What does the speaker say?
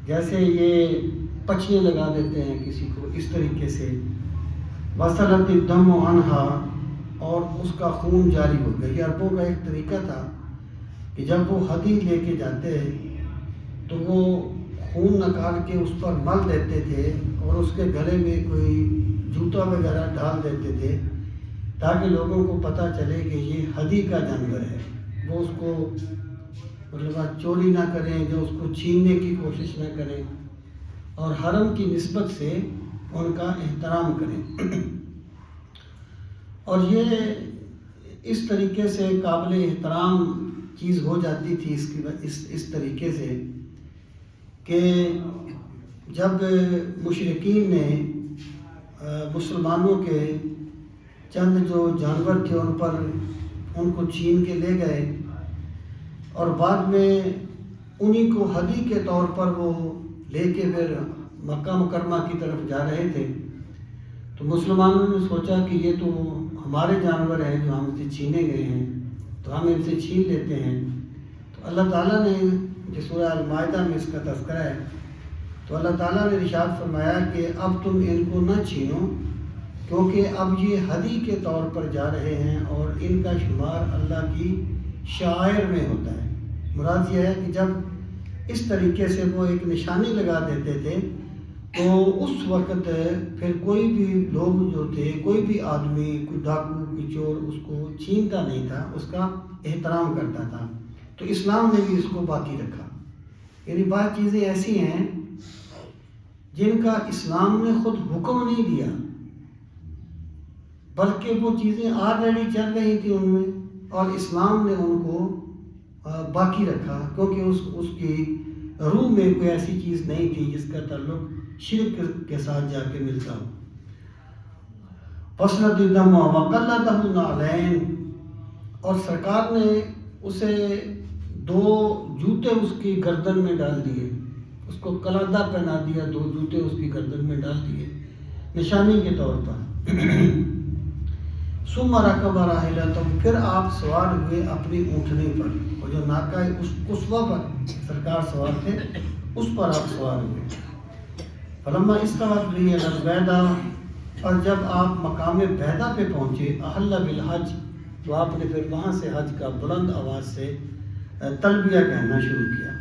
جیسے یہ پچھیاں لگا دیتے ہیں کسی کو، اس طریقے سے وصلت الدم عنہا، اور اس کا خون جاری ہو گیا۔ یہ عربوں کا ایک طریقہ تھا کہ جب وہ ہدی لے کے جاتے تو وہ خون نکال کے اس پر مل دیتے تھے اور اس کے گلے میں کوئی جوتا وغیرہ ڈال دیتے تھے تاکہ لوگوں کو پتہ چلے کہ یہ ہدی کا جانور ہے، وہ اس کو مطلب چوری نہ کریں، جو اس کو چھیننے کی کوشش نہ کریں، اور حرم کی نسبت سے ان کا احترام کریں۔ اور یہ اس طریقے سے قابل احترام چیز ہو جاتی تھی اس طریقے سے کہ جب مشرکین نے مسلمانوں کے چند جو جانور تھے ان کو چھین کے لے گئے اور بعد میں انہی کو ہدی کے طور پر وہ لے کے پھر مکہ مکرمہ کی طرف جا رہے تھے، تو مسلمانوں نے سوچا کہ یہ تو ہمارے جانور ہیں جو ہم سے چھینے گئے ہیں، تو ہم ان سے چھین لیتے ہیں۔ تو اللہ تعالیٰ نے، جو سورہ المائدہ میں اس کا تذکرہ ہے، تو اللہ تعالیٰ نے ارشاد فرمایا کہ اب تم ان کو نہ چھینو، کیونکہ اب یہ ہدی کے طور پر جا رہے ہیں اور ان کا شمار اللہ کی شعائر میں ہوتا ہے۔ مراد یہ ہے کہ جب اس طریقے سے وہ ایک نشانی لگا دیتے تھے تو اس وقت پھر کوئی بھی لوگ جو تھے، کوئی بھی آدمی، کوئی ڈاکو، کوئی چور اس کو چھینتا نہیں تھا، اس کا احترام کرتا تھا۔ تو اسلام نے بھی اس کو باقی رکھا۔ یعنی بعض چیزیں ایسی ہیں جن کا اسلام نے خود حکم نہیں دیا، بلکہ وہ چیزیں آلریڈی چل رہی تھیں ان میں، اور اسلام نے ان کو باقی رکھا، کیونکہ اس کی روح میں کوئی ایسی چیز نہیں تھی جس کا تعلق شرک کے ساتھ جا کے ملتا ہو۔ وصلت الدم وقلدہ النعلین، اور سرکار نے اسے 2 جوتے اس کی گردن میں ڈال دیے، اس کو قلادہ پہنا دیا، 2 جوتے اس کی گردن میں ڈال دیے نشانی کے طور پر۔ ثم رکب راحلتہ، پھر آپ سوار ہوئے اپنی اونٹنی پر، اور جو ناکہ قصوہ پر سرکار سوار تھے اس پر آپ سوار ہوئے۔ فلما استوت بہ البیدہ، اور جب آپ مقام بیدہ پہ پہنچے، احل بالحج، تو آپ نے پھر وہاں سے حج کا بلند آواز سے تلبیہ کہنا شروع کیا۔